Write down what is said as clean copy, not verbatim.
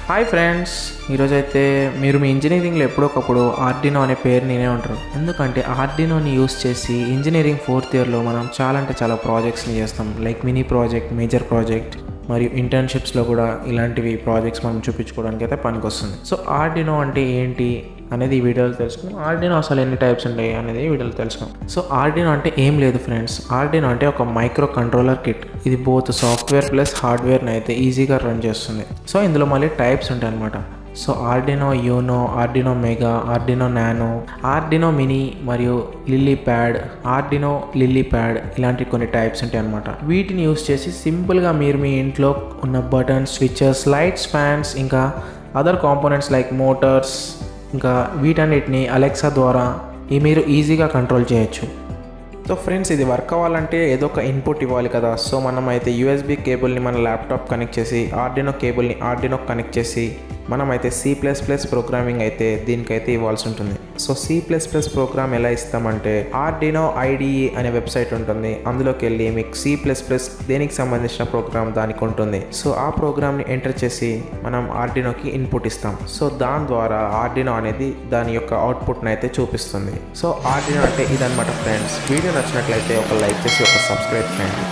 Hi friends, ఈరోజైతే మీరు మీ ఇంజనీరింగ్లో ఎప్పుడొకప్పుడు ఆర్డినో అనే పేరు నేనే ఉంటారు. ఎందుకంటే ఆర్డినోని యూస్ చేసి ఇంజనీరింగ్ 4th ఇయర్లో మనం చాలా అంటే చాలా ప్రాజెక్ట్స్ని చేస్తాం. Like mini project, major project మరియు ఇంటర్న్షిప్స్లో కూడా ఇలాంటివి ప్రాజెక్ట్స్ మనం చూపించుకోవడానికి అయితే పనికొస్తుంది. సో ఆర్డినో అంటే ఏంటి అనేది ఈ వీడియోలో తెలుసుకుందాం. ఆర్డినో అసలు ఎన్ని టైప్స్ ఉంటాయి అనేది ఈ వీడియోలో తెలుసుకుందాం. సో ఆర్డినో అంటే ఏం లేదు ఫ్రెండ్స్, ఆర్డినో అంటే ఒక మైక్రో కంట్రోలర్ కిట్. ఇది బోత్ సాఫ్ట్వేర్ ప్లస్ హార్డ్వేర్ని అయితే ఈజీగా రన్ చేస్తుంది. సో ఇందులో మళ్ళీ టైప్స్ ఉంటాయి అన్నమాట. So Arduino Uno, Arduino Mega, Arduino Nano, Arduino Mini మరియు LilyPad, Arduino LilyPad ఇలాంటి కొన్ని టైప్స్ ఉంటాయి అన్నమాట. వీటిని యూస్ చేసి సింపుల్గా మీరు మీ ఇంట్లో ఉన్న బటన్స్, స్విచెస్, లైట్స్, ఫ్యాన్స్ ఇంకా అదర్ కాంపోనెంట్స్ లైక్ మోటార్స్ ఇంకా వీటన్నిటిని అలెక్సా ద్వారా మీరు ఈజీగా కంట్రోల్ చేయొచ్చు. సో ఫ్రెండ్స్, ఇది వర్క్ అవ్వాలంటే ఏదో ఒక ఇన్పుట్ ఇవ్వాలి కదా. సో మనం అయితే యూఎస్బీ కేబుల్ని మన ల్యాప్టాప్ కనెక్ట్ చేసి ఆర్డినో కేబుల్ని ఆర్డినో కనెక్ట్ చేసి మనమైతే C++ ప్రోగ్రామింగ్ అయితే దీనికైతే ఇవ్వాల్సి ఉంటుంది. సో C++ ప్రోగ్రామ్ ఎలా ఇస్తామంటే ఆర్డినో IDE అనే వెబ్సైట్ ఉంటుంది. అందులోకి వెళ్ళి మీకు C++ దేనికి సంబంధించిన ప్రోగ్రామ్ దానికి ఉంటుంది. సో ఆ ప్రోగ్రామ్ని ఎంటర్ చేసి మనం ఆర్డినోకి ఇన్పుట్ ఇస్తాం. సో దాని ద్వారా ఆర్డినో అనేది దాని యొక్క అవుట్పుట్ని అయితే చూపిస్తుంది. సో ఆర్డినో అంటే ఇదన్నమాట ఫ్రెండ్స్. వీడియో నచ్చినట్లయితే ఒక లైక్ చేసి ఒక సబ్స్క్రైబ్ చేయండి.